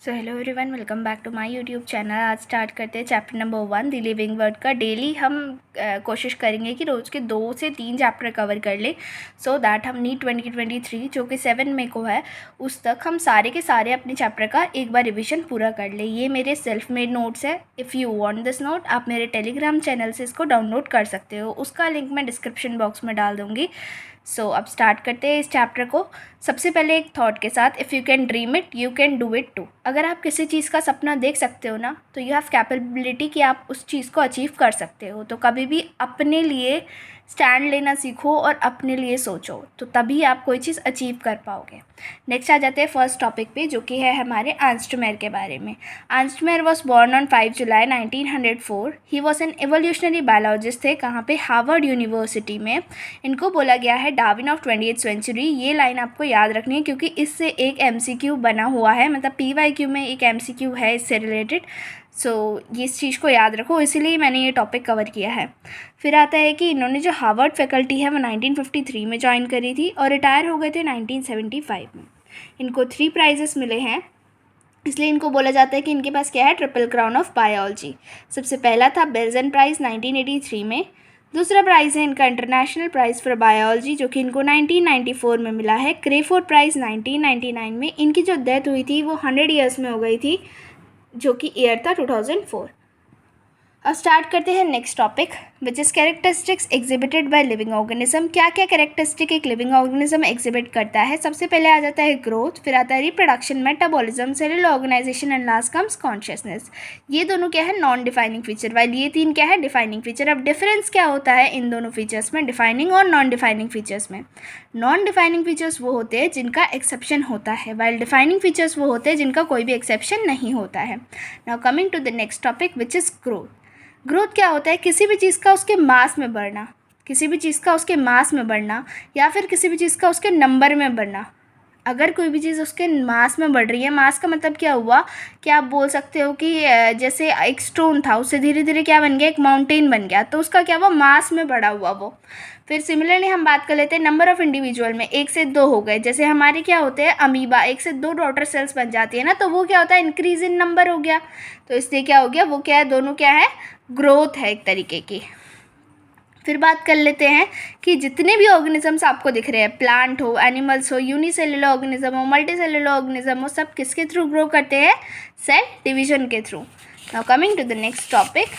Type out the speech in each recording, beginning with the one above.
So hello everyone, welcome back to my YouTube channel. आज start करते हैं chapter number 1 the living word का। Daily हम कोशिश करेंगे कि रोज़ के 2 से 3 चैप्टर कवर कर ले, सो दैट हम नीट 2023 जो कि 7 मई को है उस तक हम सारे के सारे अपने चैप्टर का एक बार रिविज़न पूरा कर ले। ये मेरे सेल्फ मेड नोट्स है। If you want this note, आप मेरे टेलीग्राम चैनल से इसको डाउनलोड कर सकते हो। उसका लिंक मैं डिस्क्रिप्शन बॉक्स में डाल दूँगी। सो अब स्टार्ट करते हैं इस चैप्टर को। सबसे पहले एक थॉट के साथ, if you can dream it you can do it too. अगर आप किसी चीज़ का सपना देख सकते हो ना, तो यू हैव कैपेबिलिटी कि आप उस चीज़ को अचीव कर सकते हो। तो कभी भी अपने लिए स्टैंड लेना सीखो और अपने लिए सोचो, तो तभी आप कोई चीज़ अचीव कर पाओगे। नेक्स्ट आ जाते हैं फर्स्ट टॉपिक पे, जो कि है हमारे अर्नस्ट मेयर के बारे में। Ernst Mayr was born on 5 July 1904। He was an evolutionary biologist थे। कहाँ पे? हार्वर्ड यूनिवर्सिटी में। इनको बोला गया है डार्विन ऑफ 20th सेंचुरी। ये लाइन आपको याद रखनी है क्योंकि इससे एक MCQ बना हुआ है, मतलब PYQ में एक MCQ है इससे रिलेटेड। सो ये इस चीज़ को याद रखो, इसीलिए मैंने ये टॉपिक कवर किया है। फिर आता है कि इन्होंने जो हार्वर्ड फैकल्टी है वो 1953 में ज्वाइन करी थी और रिटायर हो गए थे 1975 में। इनको 3 प्राइजेस मिले हैं, इसलिए इनको बोला जाता है कि इनके पास क्या है, ट्रिपल क्राउन ऑफ बायोलॉजी। सबसे पहला था बेल्जन प्राइज़ 1983 में। दूसरा प्राइज़ है इनका इंटरनेशनल प्राइज़ फॉर बायोलॉजी, जो कि इनको 1994 में मिला है। क्रेफोर्ड प्राइज़ 1999 में। इनकी जो डेथ हुई थी वो 100 ईयर्स में हो गई थी, जो कि ईयर था 2004। अब स्टार्ट करते हैं next topic, which is characteristics exhibited by living organism. क्या क्या कैरेक्टरिस्टिक एक लिविंग ऑर्गेनिज्म एग्जिबिट करता है? सबसे पहले आ जाता है ग्रोथ, फिर आता है reproduction, metabolism, cellular organisation and last comes consciousness. ये दोनों क्या है, नॉन डिफाइनिंग फीचर, वाइल ये 3 क्या है, डिफाइनिंग फीचर। अब डिफरेंस क्या होता है इन दोनों फीचर्स में, डिफाइनिंग और नॉन डिफाइनिंग फीचर्स में? नॉन डिफाइनिंग फीचर्स वो होते हैं जिनका एक्सेप्शन होता है, वाइल डिफाइनिंग फीचर्स वो होते हैं जिनका कोई भी एक्सेप्शन नहीं होता है। Now coming to the next topic, which is growth. Growth क्या होता है? किसी भी चीज़ का उसके मास में बढ़ना, किसी भी चीज़ का उसके मास में बढ़ना, या फिर किसी भी चीज़ का उसके नंबर में बढ़ना। अगर कोई भी चीज़ उसके मास में बढ़ रही है, मास का मतलब क्या हुआ कि आप बोल सकते हो कि जैसे एक स्टोन था, उससे धीरे धीरे क्या बन गया, एक माउंटेन बन गया, तो उसका क्या हुआ, मास में बढ़ा हुआ वो। फिर सिमिलरली हम बात कर लेते हैं नंबर ऑफ़ इंडिविजुअल में, 1 से 2 हो गए। जैसे हमारे क्या होते हैं, अमीबा, 1 से 2 डॉटर सेल्स बन जाती है ना, तो वो क्या होता है, इंक्रीज इन नंबर हो गया। तो इसलिए क्या हो गया, वो क्या है, दोनों क्या है, ग्रोथ है एक तरीके की। फिर बात कर लेते हैं कि जितने भी ऑर्गेनिजम्स आपको दिख रहे हैं, प्लांट हो, एनिमल्स हो, यूनिसेलुलर ऑर्गेनिज्म हो, मल्टीसेलुलर ऑर्गेनिज्म हो, सब किसके थ्रू ग्रो करते हैं, सेल डिवीजन के through. Now coming to the next topic,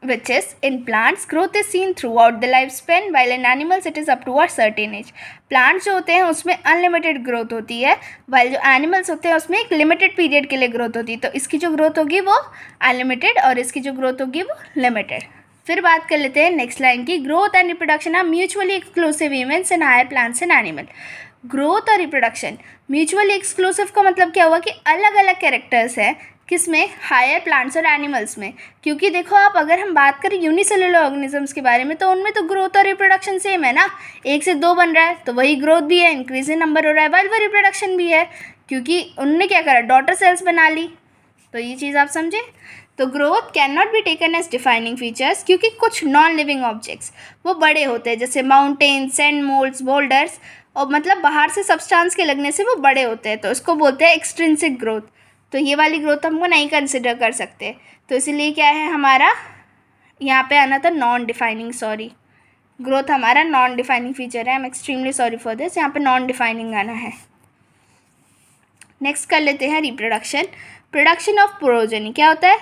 which is in plants growth is seen throughout the lifespan, while in animals it is up to a certain age. Plants जो होते हैं उसमें unlimited growth होती है, while जो animals होते हैं उसमें एक लिमिटेड पीरियड के लिए ग्रोथ होती है। तो इसकी जो ग्रोथ होगी वो अनलिमिटेड और इसकी जो ग्रोथ होगी वो लिमिटेड। फिर बात कर लेते हैं नेक्स्ट लाइन की, growth and reproduction are mutually exclusive events in higher plants and animal. Growth और रिप्रोडक्शन म्यूचुअली एक्सक्लूसिव का मतलब क्या हुआ कि अलग अलग कैरेक्टर्स हैं, किसमें, हायर प्लांट्स और एनिमल्स में। क्योंकि देखो आप, अगर हम बात करें यूनिसेलुलर ऑर्गेनिजम्स के बारे में, तो उनमें तो ग्रोथ और रिप्रोडक्शन सेम है ना, 1 से 2 बन रहा है तो वही ग्रोथ भी है, इंक्रीज इन नंबर हो रहा है, वाइल वो रिप्रोडक्शन भी है, क्योंकि उनने क्या करा, डॉटर सेल्स बना ली। तो ये चीज़ आप समझे। तो growth can not be taken as defining features, क्योंकि कुछ नॉन लिविंग ऑब्जेक्ट्स वो बड़े होते हैं, जैसे माउंटेन, सैंड मोल्ड्स, बोल्डर्स, और मतलब बाहर से सब्सटेंस के लगने से वो बड़े होते हैं, तो इसको बोलते हैं एक्सट्रिंसिक ग्रोथ। तो ये वाली ग्रोथ हमको नहीं कंसिडर कर सकते, तो इसीलिए क्या है हमारा, यहाँ पे आना था नॉन डिफाइनिंग, सॉरी, ग्रोथ हमारा नॉन डिफाइनिंग फीचर है। I am extremely sorry for this, यहाँ पे नॉन डिफाइनिंग आना है। नेक्स्ट कर लेते हैं रिप्रोडक्शन। प्रोडक्शन ऑफ प्रोजेनी क्या होता है,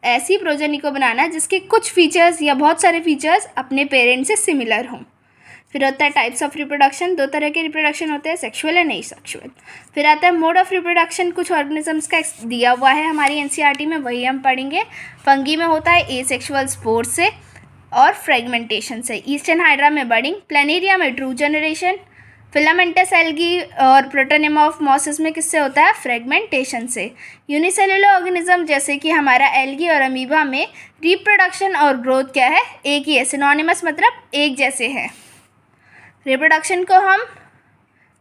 ऐसी प्रोजेनी को बनाना जिसके कुछ फीचर्स या बहुत सारे फीचर्स अपने पेरेंट से सिमिलर हों। फिर होता है टाइप्स ऑफ रिप्रोडक्शन, 2 तरह के रिप्रोडक्शन होते हैं, सेक्सुअल एंड नहीं सेक्सुअल। फिर आता है मोड ऑफ रिप्रोडक्शन, कुछ ऑर्गेनिजम्स का दिया हुआ है हमारी NCERT में, वही हम पढ़ेंगे। फंगी में होता है एसेक्सुअल स्पोर से और फ्रेगमेंटेशन से। ईस्टर्न हाइड्रा में बडिंग, प्लेनेरिया में ट्रू जनरेशन, फिलामेंटस एल्गी और प्रोटोनेमॉर्फमोसिस में किससे होता है, फ्रेगमेंटेशन से। यूनिसेलुलर ऑर्गेनिज्म जैसे कि हमारा एल्गी और अमीबा में रिप्रोडक्शन और ग्रोथ क्या है, एक ही है, सिनोनिमस मतलब एक जैसे है। रिप्रोडक्शन को हम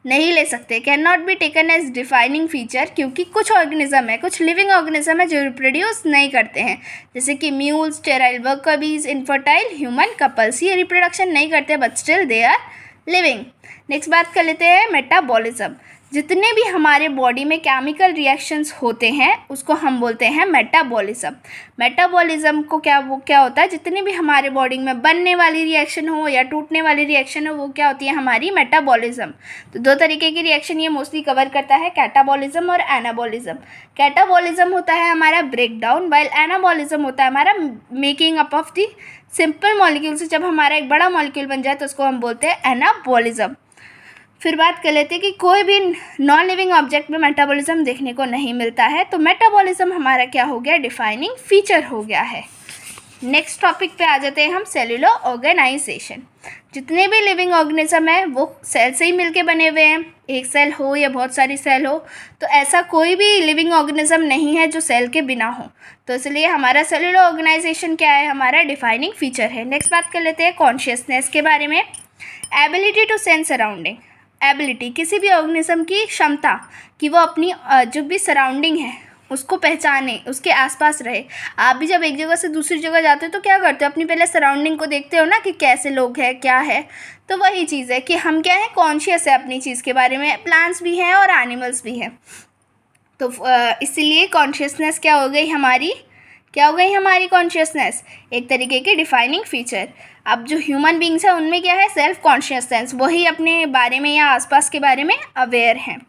नहीं ले सकते, can not be taken as defining feature, क्योंकि कुछ ऑर्गेनिज्म है, कुछ लिविंग ऑर्गेनिज्म है जो रिप्रोड्यूस नहीं करते हैं, जैसे कि mules, sterile worker bees, infertile human couples, ये रिप्रोडक्शन नहीं करते but still they are living. Next बात कर लेते हैं मेटाबॉलिज्म, जितने भी हमारे बॉडी में केमिकल रिएक्शंस होते हैं उसको हम बोलते हैं मेटाबॉलिज्म। मेटाबॉलिज्म को क्या होता है, जितनी भी हमारे बॉडी में बनने वाली रिएक्शन हो या टूटने वाली रिएक्शन हो वो क्या होती है, हमारी मेटाबॉलिज्म। तो दो तरीके की रिएक्शन ये मोस्टली कवर करता है, कैटाबॉलिज्म और एनाबॉलिज्म। कैटाबॉलिज्म होता है हमारा ब्रेक डाउन, वाइल एनाबॉलिज्म होता है हमारा making up of the simple molecule से जब हमारा एक बड़ा मॉलिक्यूल बन जाए तो उसको हम बोलते हैं एनाबॉलिज्म। फिर बात कर लेते हैं कि कोई भी नॉन लिविंग ऑब्जेक्ट में मेटाबॉलिज्म देखने को नहीं मिलता है, तो मेटाबॉलिज्म हमारा क्या हो गया, डिफाइनिंग फीचर हो गया है। नेक्स्ट टॉपिक पे आ जाते हैं हम, सेल्यूलर ऑर्गेनाइजेशन। जितने भी लिविंग ऑर्गेनिज्म है वो सेल से ही मिलके बने हुए हैं, एक सेल हो या बहुत सारी सेल हो, तो ऐसा कोई भी लिविंग ऑर्गेनिज्म नहीं है जो सेल के बिना हो। तो इसलिए हमारा सेल्यूलर ऑर्गेनाइजेशन क्या है, हमारा डिफाइनिंग फीचर है। नेक्स्ट बात कर लेते हैं कॉन्शियसनेस के बारे में। Ability to sense surrounding, ability किसी भी ऑर्गेनिज्म की क्षमता कि वो अपनी जो भी सराउंडिंग है उसको पहचाने, उसके आसपास रहे। आप भी जब एक जगह से दूसरी जगह जाते हो तो क्या करते हो, अपनी पहले सराउंडिंग को देखते हो ना कि कैसे लोग हैं, क्या है। तो वही चीज़ है कि हम क्या है, कॉन्शियस है अपनी चीज़ के बारे में। प्लांट्स भी हैं और एनिमल्स भी हैं, तो इसीलिए कॉन्शियसनेस क्या हो गई हमारी कॉन्शियसनेस, एक तरीके की डिफाइनिंग फीचर। अब जो ह्यूमन बींग्स हैं उनमें क्या है, सेल्फ कॉन्शियसनेस, वही अपने बारे में या आसपास के बारे में अवेयर हैं।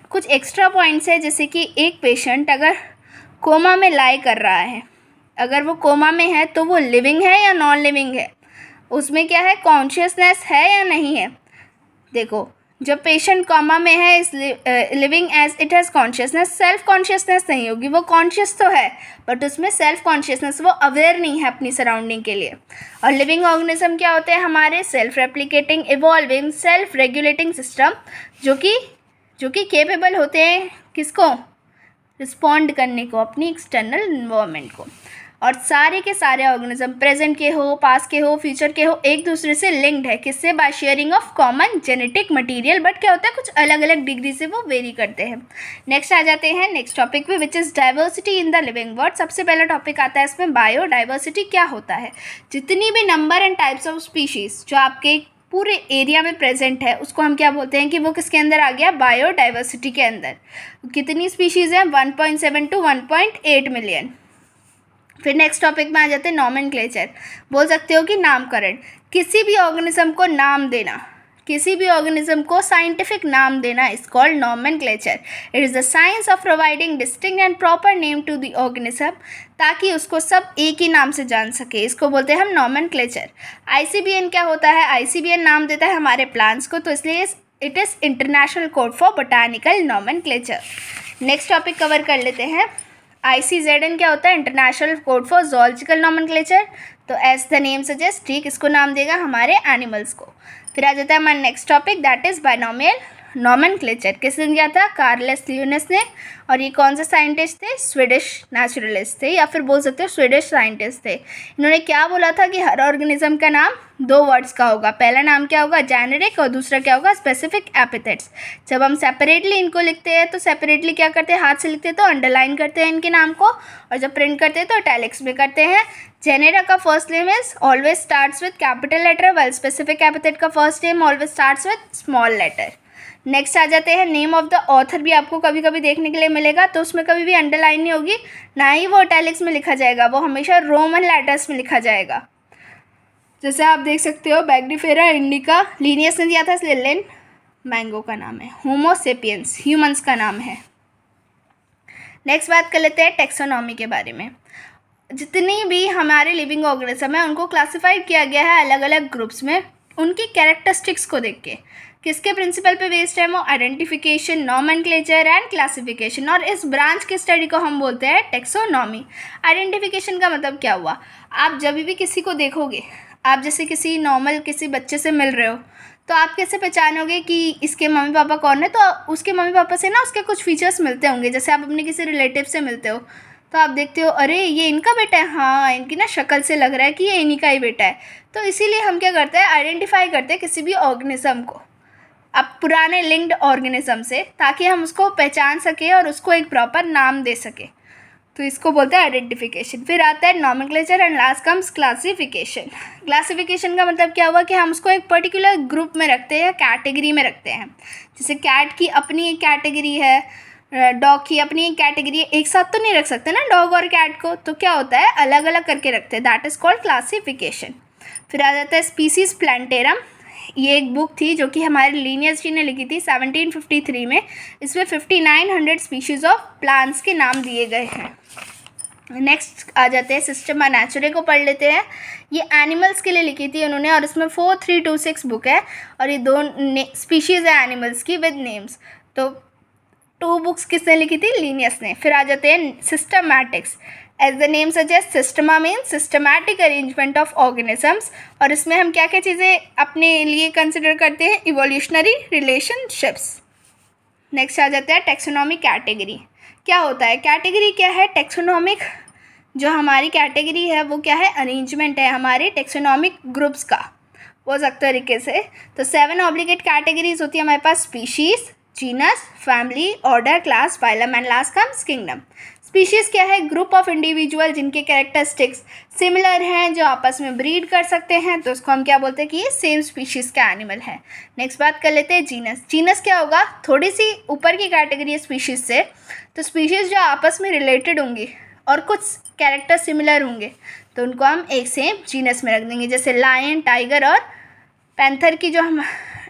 कुछ एक्स्ट्रा पॉइंट्स है, जैसे कि एक पेशेंट अगर कोमा में लाई कर रहा है, अगर वो कोमा में है तो वो लिविंग है या नॉन लिविंग है, उसमें क्या है, कॉन्शियसनेस है या नहीं है। देखो जब पेशेंट कोमा में है is living as it has consciousness, self consciousness नहीं होगी, वो कॉन्शियस तो है बट उसमें सेल्फ कॉन्शियसनेस, वो अवेयर नहीं है अपनी सराउंडिंग के लिए। और लिविंग ऑर्गेनिज्म क्या होते हैं हमारे, self replicating, evolving, self regulating system, जो कि केपेबल होते हैं किसको, रिस्पॉन्ड करने को, अपनी एक्सटर्नल इन्वायरमेंट को। और सारे के सारे ऑर्गेनिज्म प्रेजेंट के हो, पास्ट के हो, फ्यूचर के हो, एक दूसरे से लिंक्ड है, किससे, by sharing of common genetic material. But क्या होता है, कुछ अलग अलग डिग्री से वो वेरी करते हैं। नेक्स्ट आ जाते हैं नेक्स्ट टॉपिक पे, which is diversity in the living world. सबसे पहला टॉपिक आता है इसमें, बायोडाइवर्सिटी क्या होता है। जितनी भी number and types of species जो आपके पूरे एरिया में प्रेजेंट है उसको हम क्या बोलते हैं कि वो किसके अंदर आ गया, बायोडाइवर्सिटी के अंदर। कितनी स्पीशीज़ हैं, 1.7 to 1.8 मिलियन। फिर नेक्स्ट टॉपिक में आ जाते हैं नॉमेनक्लेचर, बोल सकते हो कि नामकरण। किसी भी ऑर्गेनिज्म को नाम देना, किसी भी ऑर्गेनिज्म को साइंटिफिक नाम देना is called nomenclature. It is the science of providing distinct and proper name to the organism, ताकि उसको सब एक ही नाम से जान सके, इसको बोलते हैं हम नॉमेनक्लेचर। ICBN क्या होता है, ICBN नाम देता है हमारे प्लांट्स को, तो इसलिए it is international code for botanical nomenclature. Next topic cover कर लेते हैं, ICZN क्या होता है, international code for zoological nomenclature. तो एज द नेम सजेस्ट, ठीक, इसको नाम देगा हमारे एनिमल्स को। फिर आ जाता है हमारा next topic, that is binomial nomenclature. किसने दिया था, कार्लस लियोनस ने। और ये कौन से साइंटिस्ट थे, स्वीडिश नेचुरलिस्ट थे, या फिर बोल सकते हो स्वीडिश साइंटिस्ट थे। इन्होंने क्या बोला था कि हर ऑर्गेनिज्म का नाम 2 वर्ड्स का होगा। पहला नाम क्या होगा, जेनेरिक, और दूसरा क्या होगा, स्पेसिफिक एपिथेट्स। जब हम सेपरेटली इनको लिखते हैं तो सेपरेटली क्या करते हैं, हाथ से लिखते हैं तो अंडरलाइन करते हैं इनके नाम को, और जब प्रिंट करते हैं तो इटैलिक्स में करते हैं। जेनेरा का first name is always starts with capital letter, while specific epithet का first name always starts with small letter. Next आ जाते हैं नेम ऑफ द ऑथर, भी आपको कभी कभी देखने के लिए मिलेगा, तो उसमें कभी भी अंडरलाइन नहीं होगी, ना ही वो इटैलिक्स में लिखा जाएगा, वो हमेशा रोमन लेटर्स में लिखा जाएगा। जैसे आप देख सकते हो, बैग्डिफेरा इंडिका, लिनियस ने दिया था इसलिए लिन, मैंगो का नाम है, होमो सेपियंस ह्यूमंस का नाम है। नेक्स्ट बात कर लेते हैं टेक्सोनॉमी के बारे में। जितनी भी हमारे लिविंग ऑर्गेनिज्म है उनको क्लासिफाइड किया गया है अलग अलग ग्रुप्स में, उनकी कैरेक्टरिस्टिक्स को देख के। किसके प्रिंसिपल पे बेस्ड है वो, आइडेंटिफिकेशन, नॉमेनक्लेचर एंड क्लासिफिकेशन। और इस ब्रांच की स्टडी को हम बोलते हैं टेक्सोनॉमी। आइडेंटिफिकेशन का मतलब क्या हुआ, आप जब भी किसी को देखोगे, आप जैसे किसी नॉर्मल किसी बच्चे से मिल रहे हो तो आप कैसे पहचानोगे कि इसके मम्मी पापा कौन है, तो उसके मम्मी पापा से ना उसके कुछ फीचर्स मिलते होंगे। जैसे आप अपने किसी रिलेटिव से मिलते हो तो आप देखते हो, अरे ये इनका बेटा है, हाँ इनकी ना शक्ल से लग रहा है कि ये इन्हीं का ही बेटा है। तो इसीलिए हम क्या करते हैं, आइडेंटिफाई करते हैं किसी भी ऑर्गेनिज्म को अब पुराने लिंक्ड ऑर्गेनिज्म से, ताकि हम उसको पहचान सकें और उसको एक प्रॉपर नाम दे सकें। तो इसको बोलते हैं आइडेंटिफिकेशन। फिर आता है nomenclature and last comes classification. Classification का मतलब क्या हुआ कि हम उसको एक पर्टिकुलर ग्रुप में रखते हैं, कैटेगरी में रखते हैं। जैसे कैट की अपनी एक कैटेगरी है, डॉग की अपनी एक कैटेगरी है, एक साथ तो नहीं रख सकते ना डॉग और कैट को, तो क्या होता है अलग अलग करके रखते हैं, दैट इज़ कॉल्ड क्लासिफिकेशन। फिर आ जाता है स्पीसीज प्लांटेरम। ये एक बुक थी जो कि हमारे लिनियस जी ने लिखी थी 1753 में। इसमें 5900 स्पीशीज़ ऑफ प्लांट्स के नाम दिए गए हैं। नेक्स्ट आ जाते हैं सिस्टमा नेचुरे को पढ़ लेते हैं। ये एनिमल्स के लिए लिखी थी उन्होंने और इसमें 4326 बुक है और ये 2 स्पीशीज़ है एनिमल्स की विद नेम्स। तो 2 बुक्स किसने लिखी थी? लिनियस ने। फिर आ जाते हैं systematics. As the name suggest systema means systematic arrangement of organisms, और इसमें हम क्या क्या चीज़ें अपने लिए कंसिडर करते हैं? Evolutionary relationships. नेक्स्ट आ जाता है टेक्सोनॉमिक कैटेगरी। क्या होता है कैटेगरी? क्या है टेक्सोनॉमिक? जो हमारी कैटेगरी है वो क्या है? अरेंजमेंट है हमारे टेक्सोनॉमिक ग्रुप्स का, वो सकते तरीके से। तो 7 ऑब्लिगेट कैटेगरीज होती है हमारे पास, species, genus, family, order, class, phylum and last comes kingdom. Species क्या है? ग्रुप ऑफ इंडिविजुअल जिनके कैरेक्टरिस्टिक्स सिमिलर हैं, जो आपस में ब्रीड कर सकते हैं, तो उसको हम क्या बोलते हैं कि ये सेम स्पीशीज़ का एनिमल है। नेक्स्ट बात कर लेते हैं जीनस। जीनस क्या होगा? थोड़ी सी ऊपर की कैटेगरी है स्पीशीज़ से, तो स्पीशीज़ जो आपस में रिलेटेड होंगी और कुछ कैरेक्टर सिमिलर होंगे तो उनको हम एक सेम जीनस में रख देंगे। जैसे लायन, टाइगर और पैंथर की जो हम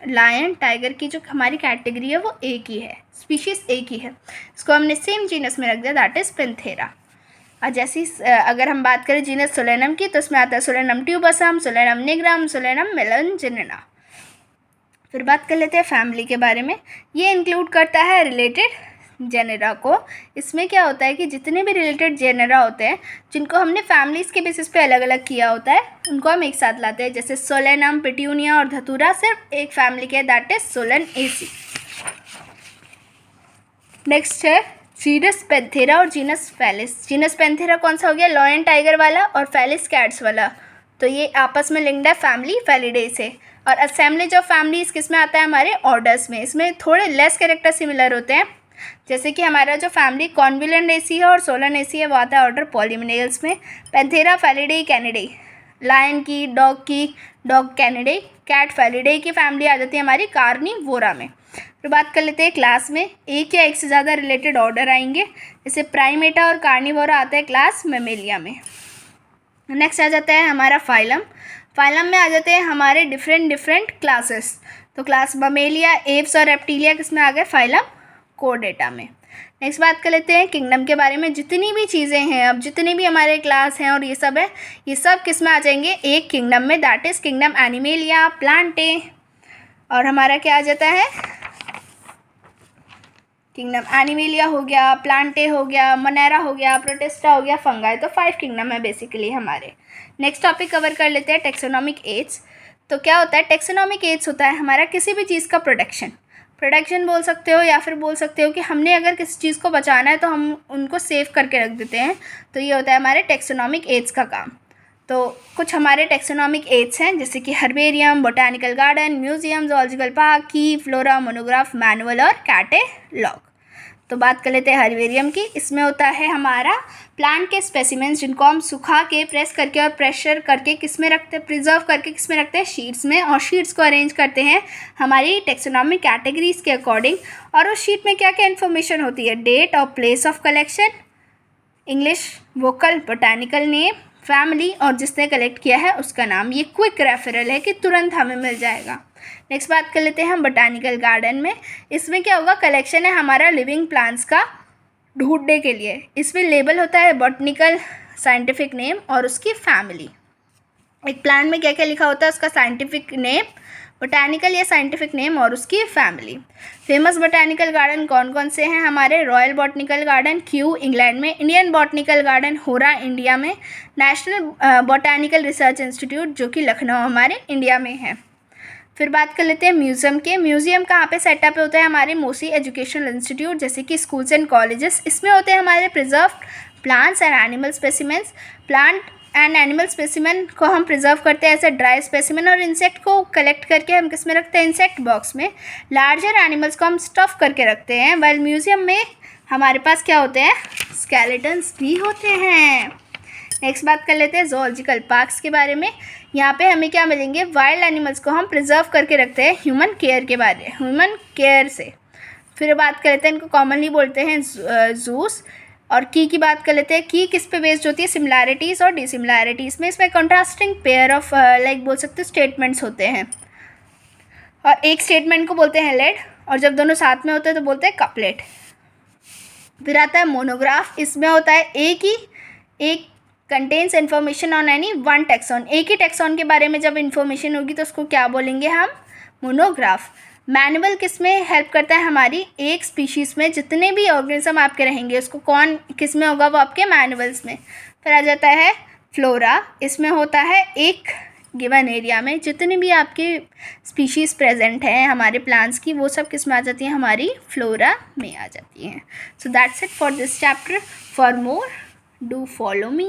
लायन टाइगर की जो हमारी कैटेगरी है वो एक ही है, स्पीशीज़ एक ही है, इसको हमने सेम जीनस में रख दिया, दैट इज़ पेंथेरा। और जैसी अगर हम बात करें जीनस सोलेनम की तो उसमें आता है सोलेनम ट्यूबसम, सोलेनम निग्रम, सोलेनम मेलनजिना। फिर बात कर लेते हैं फैमिली के बारे में। ये इंक्लूड करता है रिलेटेड जेनेरा को। इसमें क्या होता है कि जितने भी रिलेटेड जेनेरा होते हैं जिनको हमने फैमिलीज़ के बेसिस पे अलग अलग किया होता है उनको हम एक साथ लाते हैं। जैसे सोलेनम, पिट्यूनिया और धतूरा सिर्फ एक फैमिली के, दैट इज सोलेनेसी। नेक्स्ट है जीनस पेंथेरा और जीनस फेलिस। जीनस पेंथेरा कौन सा हो गया? लॉयन टाइगर वाला, और फेलिस कैट्स वाला। तो ये आपस में लिंक्ड है फैमिली फेलिडे से। और असेंबलेज ऑफ फैमिलीज किस में आता है? हमारे ऑर्डर्स में। इसमें थोड़े लेस कैरेक्टर सिमिलर होते हैं, जैसे कि हमारा जो फैमिली कॉन्विलेंडेसी है और सोलेनेसी है वो आता है ऑर्डर पॉलीमिनेल्स में। पेंथेरा फेलिडे कैनिडे, लायन की, डॉग कैनिडे, कैट फेलिडे की फैमिली आ जाती है हमारी कार्निवोरा में। फिर बात कर लेते हैं क्लास में। एक या एक से ज़्यादा रिलेटेड ऑर्डर आएंगे, जैसे प्राइमेटा और कार्निवोरा आता है क्लास मेमेलिया में। नेक्स्ट आ जाता है हमारा फाइलम। फाइलम में आ जाते हैं हमारे डिफरेंट क्लासेस। तो क्लास ममेलिया, एप्स और रेप्टिलिया किस में आ गए? फाइलम कोर्डेटा में। नेक्स्ट बात कर लेते हैं किंगडम के बारे में। जितनी भी चीज़ें हैं, अब जितने भी हमारे क्लास हैं और ये सब है, ये सब किस में आ जाएंगे? एक किंगडम में, that is kingdom animalia, Plantae. और हमारा क्या आ जाता है? किंगडम एनिमेलिया हो गया, प्लांटे हो गया, मोनेरा हो गया, प्रोटिस्टा हो गया, फंगाई। तो 5 किंगडम है बेसिकली हमारे। नेक्स्ट टॉपिक कवर कर लेते हैं टेक्सोनॉमिक एड्स। तो क्या होता है? टेक्सोनॉमिक एड्स होता है हमारा किसी भी चीज़ का प्रोडक्शन बोल सकते हो, या फिर बोल सकते हो कि हमने अगर किसी चीज़ को बचाना है तो हम उनको सेव करके रख देते हैं। तो ये होता है हमारे टेक्सोनॉमिक एड्स का काम। तो कुछ हमारे टेक्सोनॉमिक एड्स हैं, जैसे कि herbarium, botanical garden, museum, zoological park, की, फ्लोरा, मोनोग्राफ, मैनुअल और कैटेलॉग। तो बात कर लेते हैं हर्बेरियम की। इसमें होता है हमारा प्लांट के स्पेसिमेंट्स जिनको हम सुखा के, प्रेस करके और प्रेशर करके किस में रखते हैं? प्रिजर्व करके किस में रखते हैं? शीट्स में। और शीट्स को अरेंज करते हैं हमारी टेक्सोनॉमिक कैटेगरीज के अकॉर्डिंग। और उस शीट में क्या क्या इन्फॉर्मेशन होती है? डेट और place of collection, English vocal, botanical name, family और जिसने कलेक्ट किया है उसका नाम। ये क्विक रेफरल है कि तुरंत हमें मिल जाएगा। नेक्स्ट बात कर लेते हैं हम बोटानिकल गार्डन में। इसमें क्या होगा? कलेक्शन है हमारा लिविंग प्लांट्स का ढूंढने के लिए। इसमें लेबल होता है बॉटनिकल, साइंटिफिक नेम और उसकी फैमिली। एक प्लांट में क्या क्या लिखा होता है? उसका साइंटिफिक नेम, बोटानिकल या साइंटिफिक नेम और उसकी फैमिली। फेमस बोटानिकल गार्डन कौन कौन से हैं हमारे? Royal botanical garden Q England में, इंडियन बॉटनिकल गार्डन होरा इंडिया में, नेशनल बॉटनिकल रिसर्च इंस्टीट्यूट जो कि लखनऊ हमारे इंडिया में है। फिर बात कर लेते हैं म्यूज़ियम के। म्यूज़ियम कहाँ पे सेटअप होता है? हमारे मोस्टली एजुकेशनल इंस्टीट्यूट जैसे कि स्कूल्स एंड कॉलेजेस। इसमें होते हैं हमारे preserve plants and animal specimens. Plant and animal specimen को हम प्रिजर्व करते हैं एज अ ड्राई स्पेसिमेन, और इंसेक्ट को कलेक्ट करके हम किस में रखते हैं? इंसेक्ट बॉक्स में। लार्जर एनिमल्स को हम स्टफ करके रखते हैं। वाइल म्यूज़ियम में हमारे पास क्या होते हैं? स्केलेटन्स भी होते हैं। नेक्स्ट बात कर लेते हैं ज़ूलॉजिकल पार्क्स के बारे में। यहाँ पे हमें क्या मिलेंगे, वाइल्ड एनिमल्स को हम प्रिजर्व करके रखते हैं ह्यूमन केयर से। फिर बात कर लेते हैं, इनको कॉमनली बोलते हैं जूस। और की बात कर लेते हैं, की किस पे बेस्ड होती है, सिमिलैरिटीज़ और डिसिमिलैरिटीज़ में। इसमें कंट्रास्टिंग पेयर ऑफ लाइक बोल सकते हैं स्टेटमेंट्स होते हैं, और एक स्टेटमेंट को बोलते हैं लेड, और जब दोनों साथ में होते हैं तो बोलते हैं कपलेट। फिर आता है मोनोग्राफ। इसमें होता है एक contains information on any one taxon. एक ही टैक्सॉन के बारे में जब इन्फॉर्मेशन होगी तो उसको क्या बोलेंगे हम, मोनोग्राफ। मैनुअल किस में हेल्प करता है, हमारी एक स्पीशीज़ में जितने भी ऑर्गेनिज्म आपके रहेंगे उसको कौन किस में होगा, वो आपके मैनुअल्स में। फिर आ जाता है फ्लोरा। इसमें होता है एक गिवन एरिया में जितने भी आपके स्पीशीज़ प्रेजेंट हैं हमारे प्लांट्स की, वो सब किस में आ जाती हैं, हमारी फ्लोरा में आ जाती हैं। So that's it for this chapter. For more do follow me.